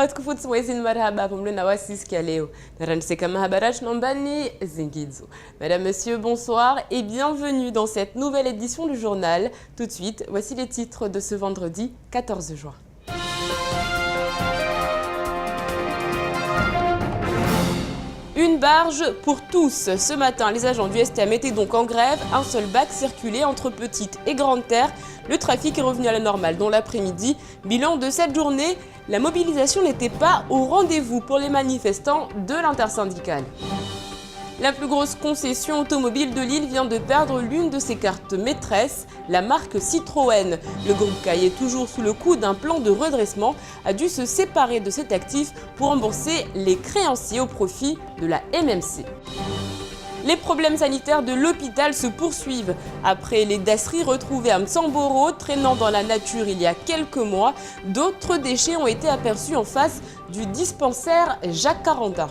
Watukufu mwezi marhaba pamoja na wasi siku ya leo. Naranjiseka mahabarach nombani zingidzo. Mesdames, Messieurs, bonsoir et bienvenue dans cette nouvelle édition du journal. Tout de suite, voici les titres de ce vendredi 14 juin. Une barge pour tous. Ce matin, les agents du STM étaient donc en grève. Un seul bac circulait entre Petite et Grande Terre. Le trafic est revenu à la normale dans l'après-midi. Bilan de cette journée, la mobilisation n'était pas au rendez-vous pour les manifestants de l'intersyndicale. La plus grosse concession automobile de l'île vient de perdre l'une de ses cartes maîtresses, la marque Citroën. Le groupe Caillé, toujours sous le coup d'un plan de redressement, a dû se séparer de cet actif pour rembourser les créanciers au profit de la MMC. Les problèmes sanitaires de l'hôpital se poursuivent. Après les dasseries retrouvées à Msamboro, traînant dans la nature il y a quelques mois, d'autres déchets ont été aperçus en face du dispensaire Jacaranda.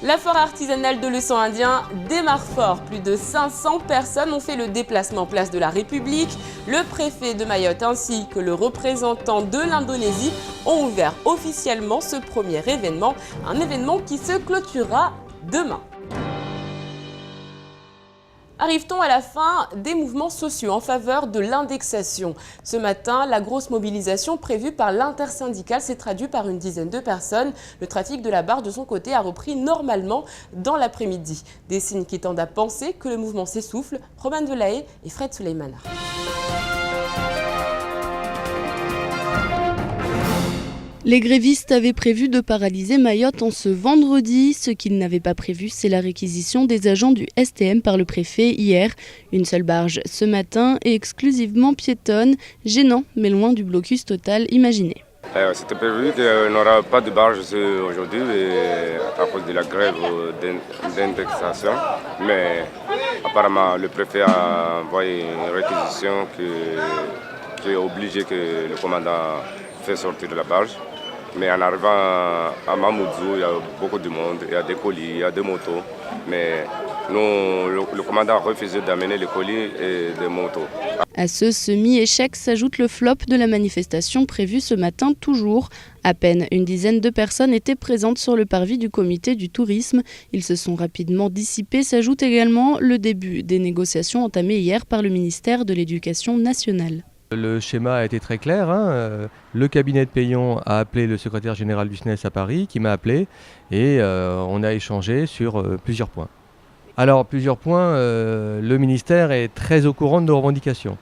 La forêt artisanale de l'océan Indien démarre fort. Plus de 500 personnes ont fait le déplacement place de la République. Le préfet de Mayotte ainsi que le représentant de l'Indonésie ont ouvert officiellement ce premier événement, un événement qui se clôturera demain. Arrive-t-on à la fin des mouvements sociaux en faveur de l'indexation? Ce matin, la grosse mobilisation prévue par l'intersyndicale s'est traduite par une dizaine de personnes. Le trafic de la barge de son côté a repris normalement dans l'après-midi. Des signes qui tendent à penser que le mouvement s'essouffle. Roman Delahaye et Fred Souleymana. Les grévistes avaient prévu de paralyser Mayotte en ce vendredi. Ce qu'ils n'avaient pas prévu, c'est la réquisition des agents du STM par le préfet hier. Une seule barge ce matin et exclusivement piétonne, gênant mais loin du blocus total imaginé. C'était prévu qu'il n'y aura pas de barge aujourd'hui à cause de la grève d'indexation. Mais apparemment, le préfet a envoyé une réquisition qui est obligé que le commandant fait sortir de la barge. Mais en arrivant à Mamoudzou, il y a beaucoup de monde, il y a des colis, il y a des motos. Mais nous, le commandant a refusé d'amener les colis et des motos. À ce semi-échec s'ajoute le flop de la manifestation prévue ce matin toujours. À peine une dizaine de personnes étaient présentes sur le parvis du comité du tourisme. Ils se sont rapidement dissipés. S'ajoute également le début des négociations entamées hier par le ministère de l'Éducation nationale. Le schéma a été très clair. Le cabinet de Payon a appelé le secrétaire général du SNES à Paris, qui m'a appelé, et on a échangé sur plusieurs points. Alors, plusieurs points, le ministère est très au courant de nos revendications.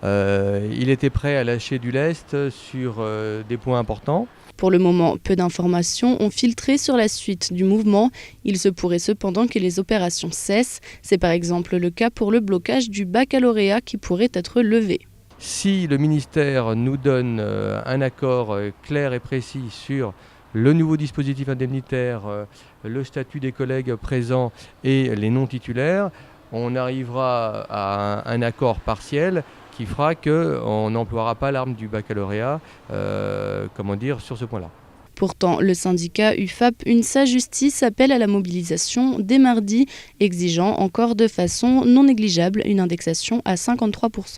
Il était prêt à lâcher du lest sur des points importants. Pour le moment, peu d'informations ont filtré sur la suite du mouvement. Il se pourrait cependant que les opérations cessent. C'est par exemple le cas pour le blocage du baccalauréat qui pourrait être levé. Si le ministère nous donne un accord clair et précis sur le nouveau dispositif indemnitaire, le statut des collègues présents et les non-titulaires, on arrivera à un accord partiel qui fera qu'on n'emploiera pas l'arme du baccalauréat sur ce point-là. Pourtant, le syndicat UFAP UNSA Justice appelle à la mobilisation dès mardi, exigeant encore de façon non négligeable une indexation à 53%.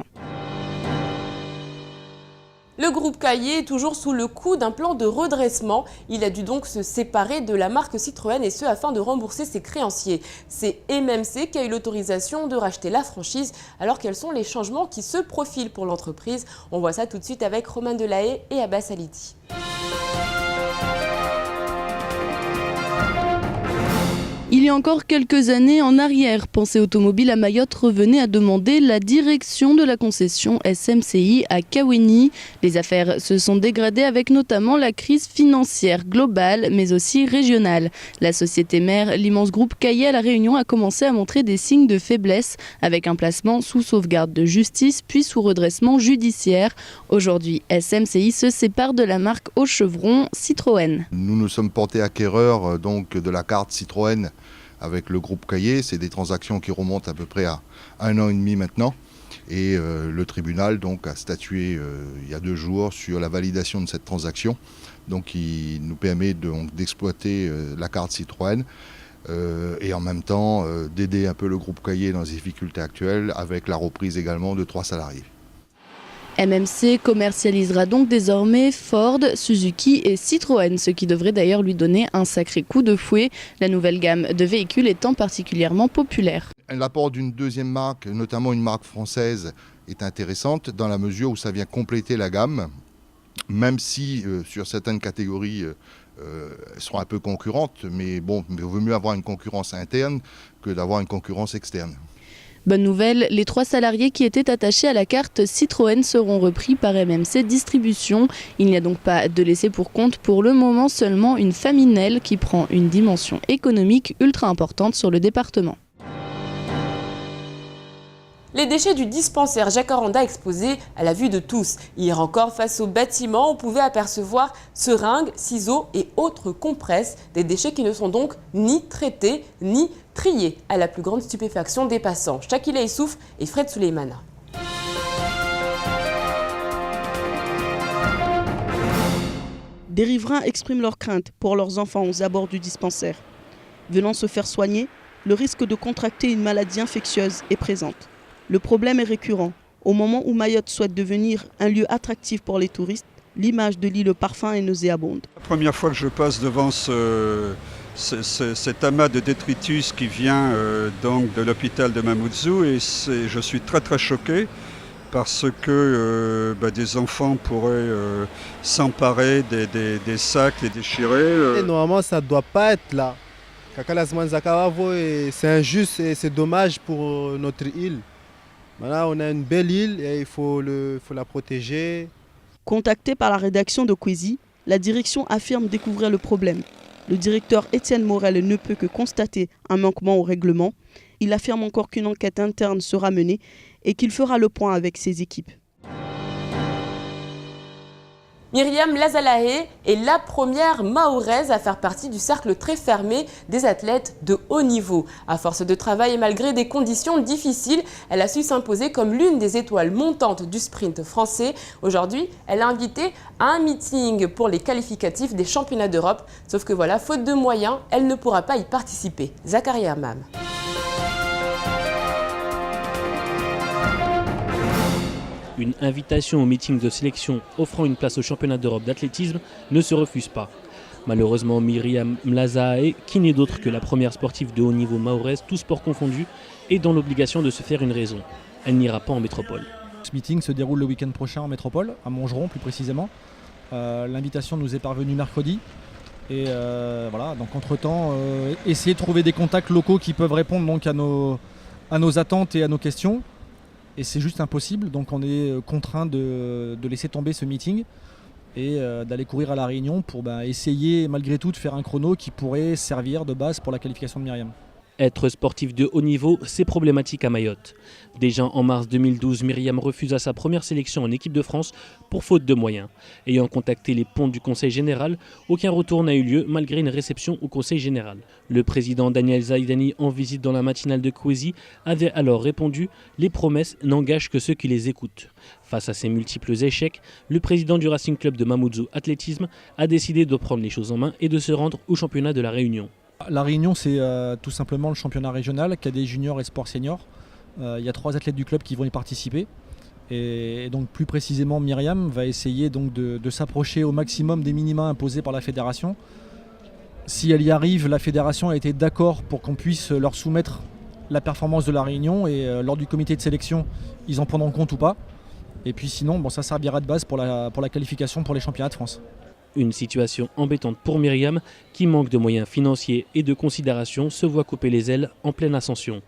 Le groupe Caillé est toujours sous le coup d'un plan de redressement. Il a dû donc se séparer de la marque Citroën et ce afin de rembourser ses créanciers. C'est MMC qui a eu l'autorisation de racheter la franchise. Alors quels sont les changements qui se profilent pour l'entreprise? On voit ça tout de suite avec Roman Delahaye et Abbas Alidi. Il y a encore quelques années en arrière, Pensée Automobile à Mayotte revenait à demander la direction de la concession SMCI à Kaweni. Les affaires se sont dégradées avec notamment la crise financière globale, mais aussi régionale. La société mère, l'immense groupe Caillé à La Réunion, a commencé à montrer des signes de faiblesse, avec un placement sous sauvegarde de justice, puis sous redressement judiciaire. Aujourd'hui, SMCI se sépare de la marque au chevron Citroën. Nous nous sommes portés acquéreurs donc de la carte Citroën avec le groupe Caillé. C'est des transactions qui remontent à peu près à 1 an et demi maintenant. Et le tribunal donc, a statué il y a 2 jours sur la validation de cette transaction. Donc il nous permet d'exploiter la carte Citroën et en même temps d'aider un peu le groupe Caillé dans les difficultés actuelles avec la reprise également de 3 salariés. MMC commercialisera donc désormais Ford, Suzuki et Citroën, ce qui devrait d'ailleurs lui donner un sacré coup de fouet, la nouvelle gamme de véhicules étant particulièrement populaire. L'apport d'une deuxième marque, notamment une marque française, est intéressante dans la mesure où ça vient compléter la gamme, même si sur certaines catégories elles seront un peu concurrentes, mais bon, il vaut mieux avoir une concurrence interne que d'avoir une concurrence externe. Bonne nouvelle, les 3 salariés qui étaient attachés à la carte Citroën seront repris par MMC Distribution. Il n'y a donc pas de laisser pour compte pour le moment, seulement une Faminelle qui prend une dimension économique ultra importante sur le département. Les déchets du dispensaire Jacaranda exposés à la vue de tous. Hier encore, face au bâtiment, on pouvait apercevoir seringues, ciseaux et autres compresses. Des déchets qui ne sont donc ni traités ni triés, à la plus grande stupéfaction des passants. Shakila Issouf et Fred Souleymana. Des riverains expriment leurs craintes pour leurs enfants aux abords du dispensaire. Venant se faire soigner, le risque de contracter une maladie infectieuse est présente. Le problème est récurrent. Au moment où Mayotte souhaite devenir un lieu attractif pour les touristes, l'image de l'île Parfum est nauséabonde. La première fois que je passe devant cet amas de détritus qui vient donc de l'hôpital de Mamoudzou et je suis très très choqué parce que des enfants pourraient s'emparer des sacs, les déchirer. Et normalement ça ne doit pas être là. C'est injuste et c'est dommage pour notre île. Voilà, on a une belle île et il faut la protéger. Contacté par la rédaction de Kwezi, la direction affirme découvrir le problème. Le directeur Étienne Morel ne peut que constater un manquement au règlement. Il affirme encore qu'une enquête interne sera menée et qu'il fera le point avec ses équipes. Myriam Lazalahe est la première Mahoraise à faire partie du cercle très fermé des athlètes de haut niveau. À force de travail et malgré des conditions difficiles, elle a su s'imposer comme l'une des étoiles montantes du sprint français. Aujourd'hui, elle est invitée à un meeting pour les qualificatifs des championnats d'Europe. Sauf que voilà, faute de moyens, elle ne pourra pas y participer. Zakaria Mam. Une invitation au meeting de sélection offrant une place au championnat d'Europe d'athlétisme ne se refuse pas. Malheureusement, Myriam Lazalahe, qui n'est d'autre que la première sportive de haut niveau mahoraise, tous sports confondus, est dans l'obligation de se faire une raison. Elle n'ira pas en métropole. Ce meeting se déroule le week-end prochain en métropole, à Montgeron plus précisément. L'invitation nous est parvenue mercredi. Et voilà, donc entre-temps, essayer de trouver des contacts locaux qui peuvent répondre donc à nos attentes et à nos questions. Et c'est juste impossible, donc on est contraint de laisser tomber ce meeting et d'aller courir à La Réunion pour essayer malgré tout de faire un chrono qui pourrait servir de base pour la qualification de Myriam. Être sportif de haut niveau, c'est problématique à Mayotte. Déjà en mars 2012, Myriam refusa sa première sélection en équipe de France pour faute de moyens. Ayant contacté les pontes du Conseil général, aucun retour n'a eu lieu malgré une réception au Conseil général. Le président Daniel Zaidani, en visite dans la matinale de Kwezi, avait alors répondu « Les promesses n'engagent que ceux qui les écoutent ». Face à ces multiples échecs, le président du Racing Club de Mamoudzou Athlétisme a décidé de prendre les choses en main et de se rendre au championnat de La Réunion. La Réunion, c'est tout simplement le championnat régional, cadet junior et sport senior. Il y a 3 athlètes du club qui vont y participer. Et donc plus précisément, Myriam va essayer donc de s'approcher au maximum des minima imposés par la fédération. Si elle y arrive, la fédération a été d'accord pour qu'on puisse leur soumettre la performance de La Réunion et lors du comité de sélection, ils en prendront compte ou pas. Et puis sinon, ça servira de base pour la qualification pour les championnats de France. Une situation embêtante pour Myriam, qui manque de moyens financiers et de considération, se voit couper les ailes en pleine ascension.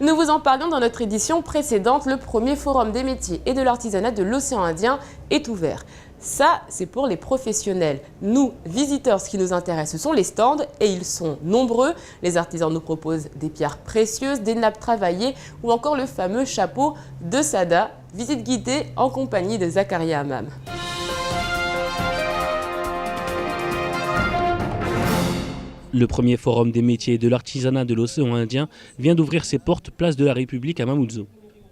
Nous vous en parlions dans notre édition précédente, le premier forum des métiers et de l'artisanat de l'océan Indien est ouvert. Ça, c'est pour les professionnels. Nous, visiteurs, ce qui nous intéresse, ce sont les stands et ils sont nombreux. Les artisans nous proposent des pierres précieuses, des nappes travaillées ou encore le fameux chapeau de Sada. Visite guidée en compagnie de Zakaria Hammam. Le premier forum des métiers et de l'artisanat de l'océan Indien vient d'ouvrir ses portes place de la République à Mamoudzou.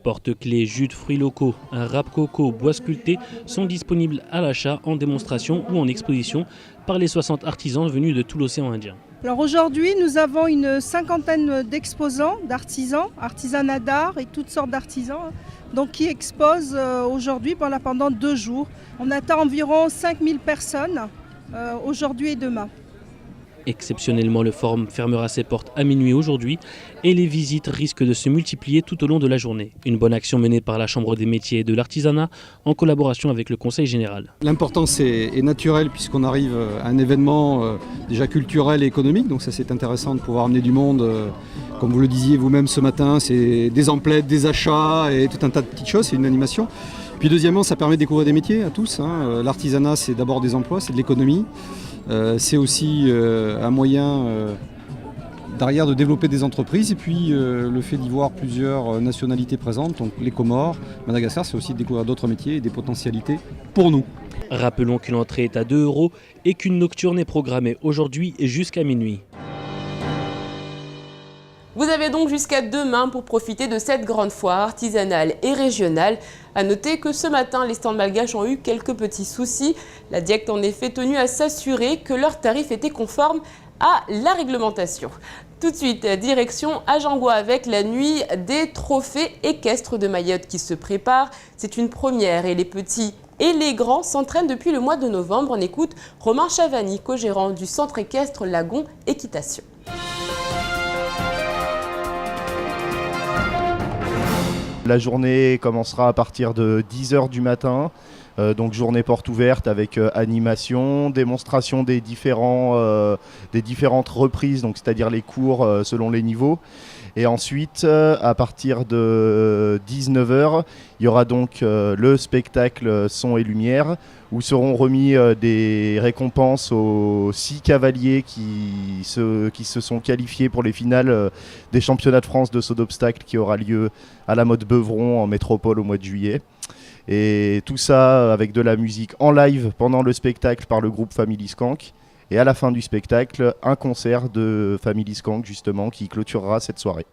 Porte-clés, jus de fruits locaux, un râpe coco, bois sculptés sont disponibles à l'achat, en démonstration ou en exposition par les 60 artisans venus de tout l'océan Indien. Alors aujourd'hui, nous avons une cinquantaine d'exposants, d'artisans, artisanat d'art et toutes sortes d'artisans, donc qui exposent aujourd'hui pendant 2 jours. On attend environ 5000 personnes aujourd'hui et demain. Exceptionnellement, le forum fermera ses portes à minuit aujourd'hui et les visites risquent de se multiplier tout au long de la journée. Une bonne action menée par la Chambre des métiers et de l'artisanat en collaboration avec le Conseil général. L'importance est naturelle puisqu'on arrive à un événement déjà culturel et économique, donc ça c'est intéressant de pouvoir amener du monde. Comme vous le disiez vous-même ce matin, c'est des emplettes, des achats et tout un tas de petites choses, c'est une animation. Puis deuxièmement, ça permet de découvrir des métiers à tous. L'artisanat, c'est d'abord des emplois, c'est de l'économie. C'est aussi un moyen derrière de développer des entreprises et puis le fait d'y voir plusieurs nationalités présentes, donc les Comores, Madagascar, c'est aussi de découvrir d'autres métiers et des potentialités pour nous. Rappelons qu'une entrée est à 2 € et qu'une nocturne est programmée aujourd'hui jusqu'à minuit. Vous avez donc jusqu'à demain pour profiter de cette grande foire artisanale et régionale. A noter que ce matin, les stands malgaches ont eu quelques petits soucis. La DIECT en effet tenue à s'assurer que leurs tarifs étaient conformes à la réglementation. Tout de suite, direction Ajangois avec la nuit des trophées équestres de Mayotte qui se prépare. C'est une première et les petits et les grands s'entraînent depuis le mois de novembre. On écoute Romain Chavani, co-gérant du centre équestre Lagon Équitation. La journée commencera à partir de 10 h du matin, donc journée porte ouverte avec animation, démonstration des différentes reprises, donc c'est-à-dire les cours selon les niveaux. Et ensuite, à partir de 19 h, il y aura donc le spectacle son et lumière, où seront remis des récompenses aux 6 cavaliers qui se sont qualifiés pour les finales des championnats de France de saut d'obstacle qui aura lieu à la Motte Beuvron en métropole au mois de juillet. Et tout ça avec de la musique en live pendant le spectacle par le groupe Family Skank. Et à la fin du spectacle, un concert de Family Skank justement qui clôturera cette soirée.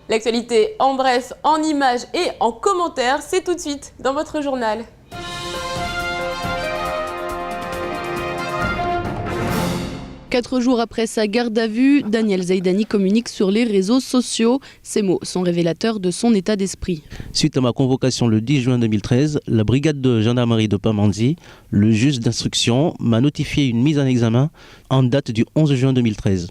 L'actualité en bref, en images et en commentaires, c'est tout de suite dans votre journal. Quatre jours après sa garde à vue, Daniel Zaidani communique sur les réseaux sociaux. Ces mots sont révélateurs de son état d'esprit. Suite à ma convocation le 10 juin 2013, la brigade de gendarmerie de Pamandzi, le juge d'instruction, m'a notifié une mise en examen en date du 11 juin 2013.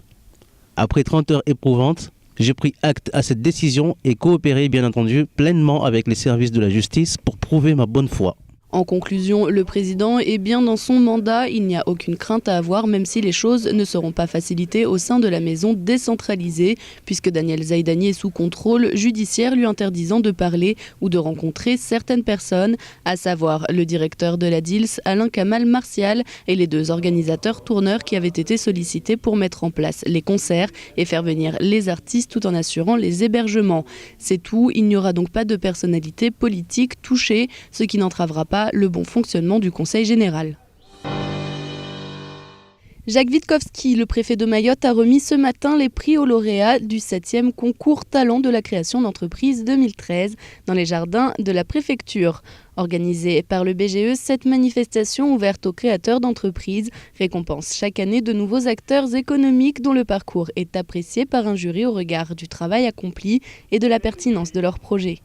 Après 30 heures éprouvantes, j'ai pris acte à cette décision et coopéré bien entendu pleinement avec les services de la justice pour prouver ma bonne foi. En conclusion, le président est bien dans son mandat, il n'y a aucune crainte à avoir même si les choses ne seront pas facilitées au sein de la maison décentralisée puisque Daniel Zaidani est sous contrôle judiciaire lui interdisant de parler ou de rencontrer certaines personnes, à savoir le directeur de la DILS, Alain Kamal Martial, et les 2 organisateurs tourneurs qui avaient été sollicités pour mettre en place les concerts et faire venir les artistes tout en assurant les hébergements. C'est tout, il n'y aura donc pas de personnalité politique touchée, ce qui n'entravera pas le bon fonctionnement du Conseil général. Jacques Witkowski, le préfet de Mayotte, a remis ce matin les prix aux lauréats du 7e concours Talent de la création d'entreprise 2013 dans les jardins de la préfecture. Organisée par le BGE, cette manifestation ouverte aux créateurs d'entreprises récompense chaque année de nouveaux acteurs économiques dont le parcours est apprécié par un jury au regard du travail accompli et de la pertinence de leur projet.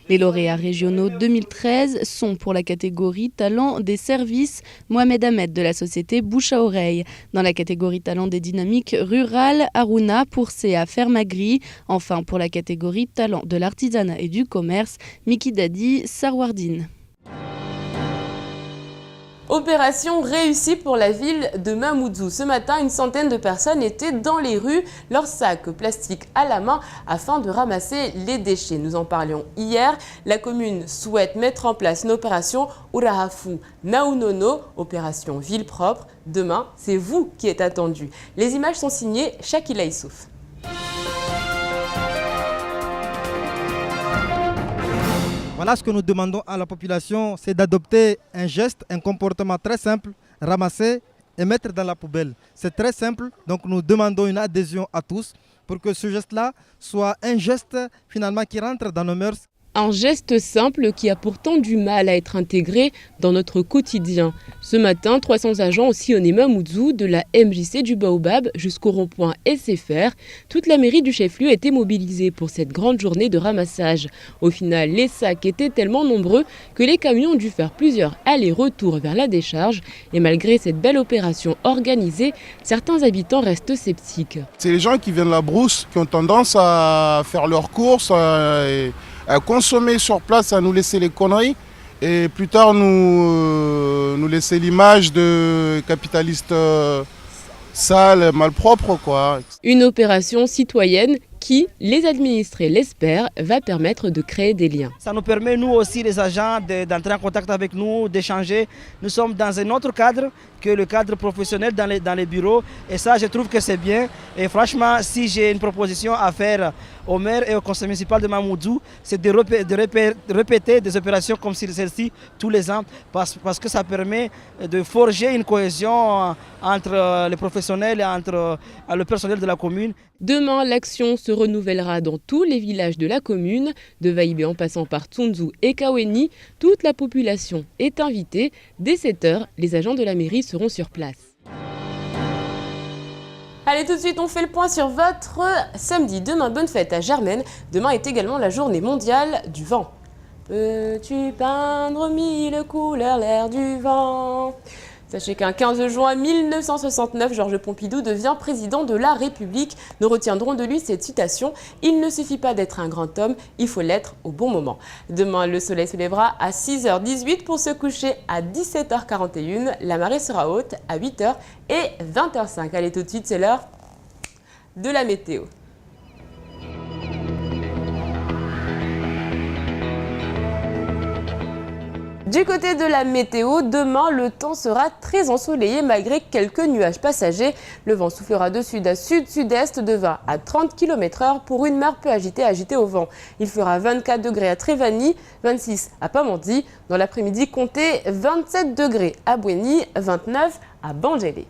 Les lauréats régionaux 2013 sont pour la catégorie Talent des services, Mohamed Ahmed de la société Bouche à Oreille. Dans la catégorie Talent des dynamiques rurales, Aruna pour CA Fermagri. Enfin pour la catégorie Talent de l'artisanat et du commerce, Miki Dadi Sarwardine. Opération réussie pour la ville de Mamoudzou. Ce matin, une centaine de personnes étaient dans les rues, leurs sacs plastiques à la main afin de ramasser les déchets. Nous en parlions hier. La commune souhaite mettre en place une opération Urahafu Naunono, opération ville propre. Demain, c'est vous qui êtes attendu. Les images sont signées Shakila Issouf. Voilà ce que nous demandons à la population, c'est d'adopter un geste, un comportement très simple, ramasser et mettre dans la poubelle. C'est très simple, donc nous demandons une adhésion à tous pour que ce geste-là soit un geste finalement qui rentre dans nos mœurs. Un geste simple qui a pourtant du mal à être intégré dans notre quotidien. Ce matin, 300 agents ont sillonné Mamoudzou de la MJC du Baobab jusqu'au rond-point SFR. Toute la mairie du chef-lieu était mobilisée pour cette grande journée de ramassage. Au final, les sacs étaient tellement nombreux que les camions ont dû faire plusieurs allers-retours vers la décharge. Et malgré cette belle opération organisée, certains habitants restent sceptiques. C'est les gens qui viennent de la brousse qui ont tendance à faire leurs courses, à consommer sur place, à nous laisser les conneries et plus tard nous laisser l'image de capitalistes sales, malpropres, quoi. Une opération citoyenne qui, les administrés l'espèrent, va permettre de créer des liens. Ça nous permet, nous aussi, les agents, d'entrer en contact avec nous, d'échanger. Nous sommes dans un autre cadre que le cadre professionnel dans les bureaux. Et ça, je trouve que c'est bien. Et franchement, si j'ai une proposition à faire au maire et au conseil municipal de Mamoudzou, c'est de répéter des opérations comme celle-ci tous les ans. Parce que ça permet de forger une cohésion entre les professionnels et entre le personnel de la commune. Demain, l'action se renouvellera dans tous les villages de la commune, de Vaïbé en passant par Tsunzu et Kaweni. Toute la population est invitée. Dès 7 h, les agents de la mairie seront sur place. Allez, tout de suite, on fait le point sur votre samedi. Demain, bonne fête à Germaine. Demain est également la journée mondiale du vent. Peux-tu peindre 1000 couleurs l'air du vent ? Sachez qu'un 15 juin 1969, Georges Pompidou devient président de la République. Nous retiendrons de lui cette citation « Il ne suffit pas d'être un grand homme, il faut l'être au bon moment ». Demain, le soleil se lèvera à 6h18 pour se coucher à 17h41. La marée sera haute à 8h et 20h05. Allez, tout de suite, c'est l'heure de la météo. Du côté de la météo, demain, le temps sera très ensoleillé malgré quelques nuages passagers. Le vent soufflera de sud à sud-sud-est de 20 à 30 km/h pour une mer peu agitée au vent. Il fera 24 degrés à Trévani, 26 à Pamandzi. Dans l'après-midi, comptez 27 degrés à Bouéni, 29 à Bangélé.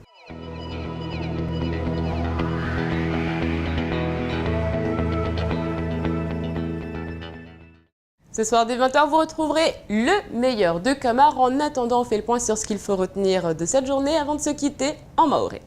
Ce soir dès 20 h, vous retrouverez le meilleur de Camar. En attendant, on fait le point sur ce qu'il faut retenir de cette journée avant de se quitter en maoré.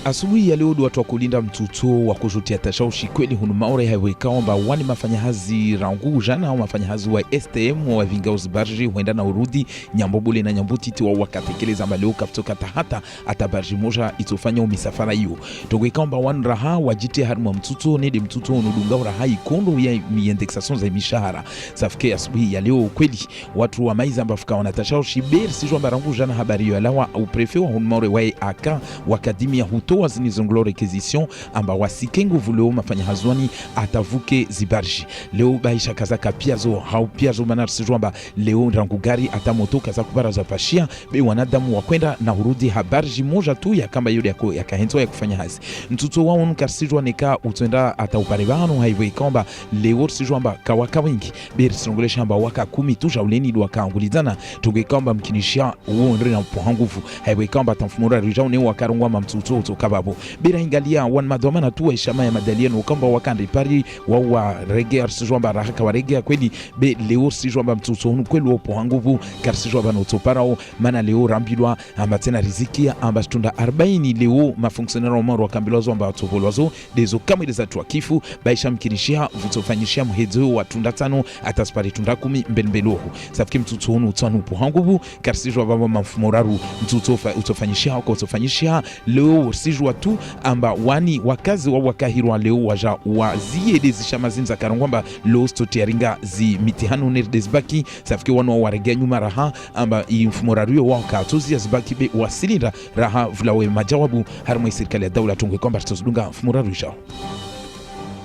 Asubuhi ya leo watu wa kulinda mtuto wa kushutia tashaushi kweli hunu maore highway kaomba wani mafanyahazi rangu jana au mafanyahazi wa STM wa Vingaus Barji huenda na urudi Nyambobole na Nyambutiti wa wakatekeleza maleo kutoka hata atabarji moja itofanya misafara hiyo togwe kaomba wani raha wajite harma mtuto nede mtuto unudunga raha ikondo ya indexation za mishahara safike asubuhi ya leo kweli watu wa maiza mbafuka wanatashaushi ber sijwa barangu jana habari ya lawa au prefet wa hunu maore wa aka wakadimia huto wazinizonglo requisition amba wasikengo vuleo mafanya hazwani atavuke zibarji leo baisha kaza kapiazo hau piazo manar sijwamba leo rangu gari atamoto kaza kubara za pashia be wanadamu wakwenda na urudi habarji moja tu ya kamba yule ya kahento ya kufanya hazi mtuto wao nkarsijwa neka utenda atauparibano highway kamba leo sijwamba kawaka wingi be songolesha amba waka 10 tu jauleni do wakaangulizana tuge kamba mkinishia uo ndre na mpohanguvu highway kamba tamfumura rijao ne wakarungwa mamtuto kababo bira ingalia wan madomana tu ishama ya madaliano kamba wakande pari wa reggae arsijwamba rahaka wa reggae kweli be leo sijwamba mtuto hunu kweli opo hanguvu karsijwamba notoparao mana leo rambilwa amba tena riziki amba stunda 40 leo mafonctionnaire omoro wakambilozo amba watobolwazo dezo kamili za tuakifu baisha mkinishia vutofanyishia mhedzo wa tunda 5 ataspari tunda 10 mbelmbeloho safiki mtuto hunu tsanu opo hanguvu karsijwamba mfumoraru mtuto utofanyishia kwa utofanyishia leo sijwa tu amba wani wakazi wa wakahirwa leo waja wazie dezisha mazinza karangwamba leo stotiaringa zi mitihano nerdezbaki safike wano waregea nyuma raha amba infumorariyo wao katozi zibaki be wasilinda raha vulawe majawabu harmwe serikali ya daula tungwe kwamba tutodunga fumorariyo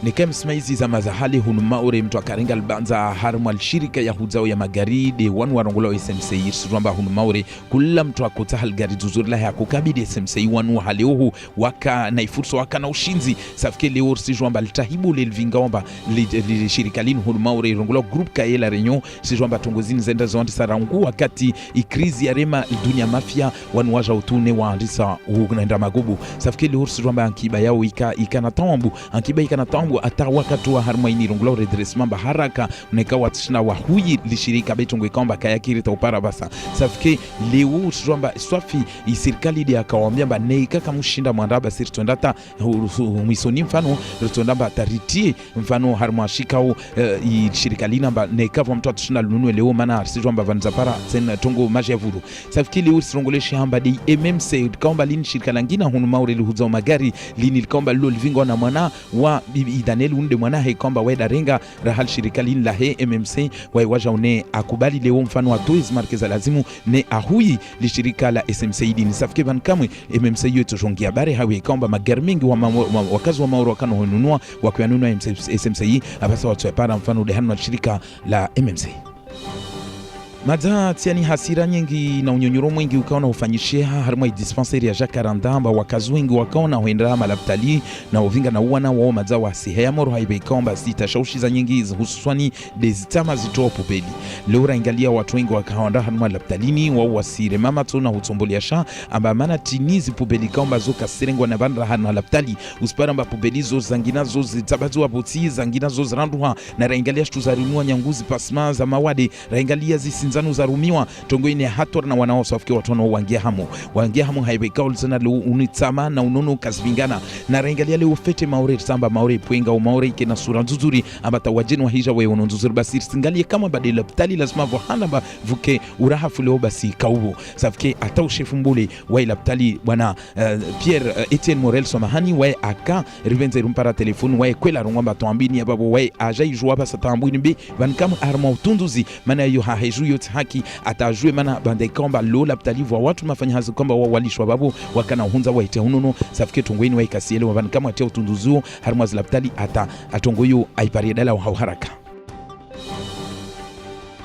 ni kama smaizi za mazahali hunuma ore mtu akarenga albanza harmu alshirika ya huzao ya magari de wanu warongola SMCI suramba hunuma ore kula mtu akota halgari zuzuri lahe akukabidi SMCI wanu haleuhu waka na ifurso waka na ushinzi safike leo sijwamba litahibu lelvingaomba li shirika linu hunuma ore rongola group kaye la renyo sijwamba tongozini zenda zonti sarangu wakati ikrizi ya rema dunia mafia wanu waja utune wa andisa unaenda magubu safike leo sijwamba ankiba yao ikana tambu ankiba ikana tambu ata wakati wa harma ini rongola redressement haraka unekawa tishina wa huyi lishirika betongo ikamba kaya kirita upara basa safike leo sijwamba swafi serikali dia akawambia ba neika kamushinda mwandaba sirtondata mwisoni mfano rtondaba taritie mfano harma shikao shirika lina ba neika kwa mtu atishina lununwe leo mana sijwamba vanzapara sen tongo majavuru safike leo sirongole shamba di MMC kaomba lini shirika langina hunu maure lihuza magari lini kaomba lilo livingo na mwana wa Daniel unde mwana hekomba weda renga rahal shirika lini la he MMC waja une akubali leo mfano wa tourism markeza lazimu ne ahui li shirika la SMC dini safike vankamwe MMC yote jongia bare hawe kaomba magari mengi wakazi wa mauro wakano hununua wakianunua SMC abasa watu ya para mfano lehanu wa shirika la MMC Madza tiani hasira nyingi na unyonyoro mwingi ukaona ufanyishia harma dispensary ya Jacaranda amba wakazi wengi wakaona huendera malaptali na uvinga na uwana wao madza wa siheya moro haibe kaomba zitashaushiza nyingi hususwani dezitama zitoa pupeli leo ingalia watu wengi wakaonda harma laptalini wao wasire mama tuna hutombolia sha amba mana tinizi pupeli kaomba zoka sirengwa na bandra harma laptali uspara amba pupeli zo zangina zo zitabazu aboti zangina zo zranduha na raingalia shtuzarinua nyanguzi pasma za mawade raingalia zisinzanu zarumiwa tongoine hator na wanao safike watono wangia hamu haibe kaul sana lu unitsama na unono kasvingana na rengalia leo fete maure samba maure puenga au maure ikena sura nzuzuri ambata wajeni wa hija wewe nzuzuri basi singalie kama badela ptali lazima vohana ba vuke urahafu leo basi kaubo safike atau chef mbule wa ila ptali bwana Pierre Etienne Morel Somahani wa aka rivenze rumpara telefoni wa kwela rungamba toambini ababo wa ajai joa basa tambuni be bankam arma utunduzi maana hiyo haheju yote haki atajue mana bande komba lo laptali wa watu mafanya hazi komba walishwa babu wakana hunza wa ite hununo safike tongweni wa ikasiele wa kama atia utunduzu harmaz laptali atongoyo aipariedala wa haraka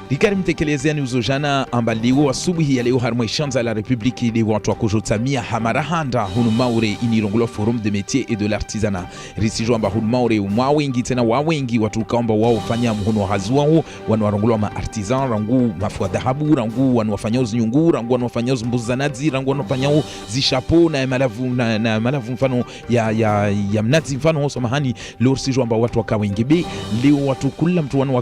Rikari mtekelezeni uzojana ambaliwo asubuhi ya leo harmo ishanza la Republiki de watu wa kujotamia hamarahanda hunu maure inirongulo forum de métier et de l'artisanat. Risijo amba hunu maure umwawengi tena wawengi watu kaomba wao fanya mhuno hazuao wanu warongulo ma artisan rangu mafua dhahabu rangu wanu wafanyao zinyungu rangu wanu wafanyao mbuzanazi rangu wanu wafanyao zishapo na malavu mfano ya mnazi mfano somahani leo risijo amba watu wakawengi be leo watu kula mtu wanu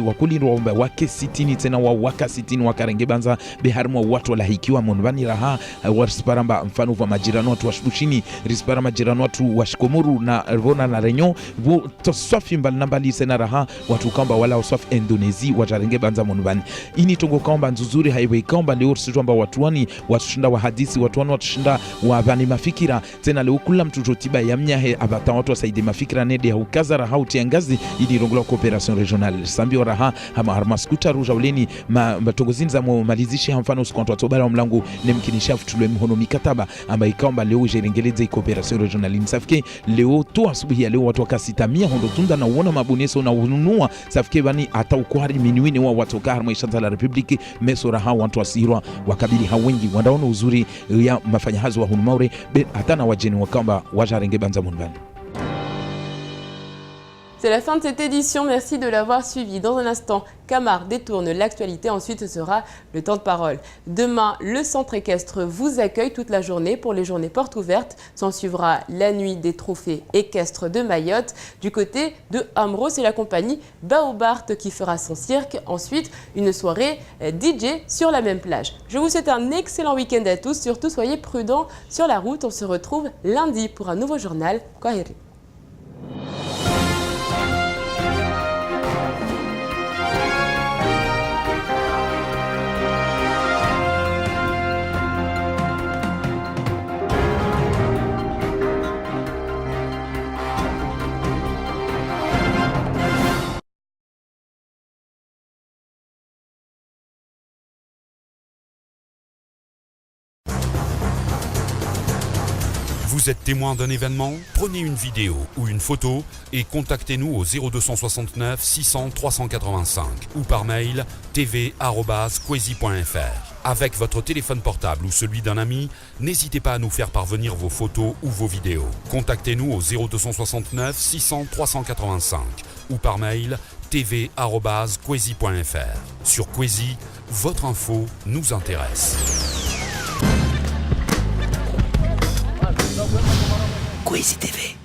wakulindwa wamba wake sitini tena wa waka sitini wakarenge banza beharmwa watu wala hikiwa monbani raha warisparamba mfano wa majirano watu washushini rispara majirano watu washkomuru na rona na renyo wo toswafi mbali sena raha watu kamba wala waswafi Indonesia wajarenge banza monbani ini tongo kamba nzuzuri haiwe kamba leo sijwamba watu wani watushinda wa hadisi watu wani watushinda wa bani mafikira tena leo kula mtu jotiba ya mnyahe abata watu wasaidi mafikira nede ya ukaza raha utiangazi ili rongula coopération régionale sambio raha hama harmaskuta ruja uleni matongozini za malizisha mfano usikonto watobara mlangu nemkinisha futulwe mhono mikataba amba ikaomba leo jerengeleze coopération régionale msafike leo tu asubuhi ya leo watu wakasitamia hondo tunda na uona maboneso na ununua safike bani hata ukwari minuine wa watu harma ishanza la Republiki mesora hao watu wasirwa wakabili hao wengi wandaona uzuri ya mafanyahazi wa hunumaure hata na wajeni wakamba wajarenge banza munbani. C'est la fin de cette édition, merci de l'avoir suivi. Dans un instant, Camar détourne l'actualité, ensuite ce sera le temps de parole. Demain, le centre équestre vous accueille toute la journée pour les journées portes ouvertes. S'en suivra la nuit des trophées équestres de Mayotte. Du côté de Amro, c'est la compagnie Baobart qui fera son cirque. Ensuite, une soirée DJ sur la même plage. Je vous souhaite un excellent week-end à tous, surtout soyez prudents sur la route. On se retrouve lundi pour un nouveau journal. Kwaheri. Vous êtes témoin d'un événement? Prenez une vidéo ou une photo et contactez-nous au 0269 600 385 ou par mail tv@kwezi.fr. Avec votre téléphone portable ou celui d'un ami, n'hésitez pas à nous faire parvenir vos photos ou vos vidéos. Contactez-nous au 0269 600 385 ou par mail tv@kwezi.fr. Sur Kwezi, votre info nous intéresse. Kwezi TV.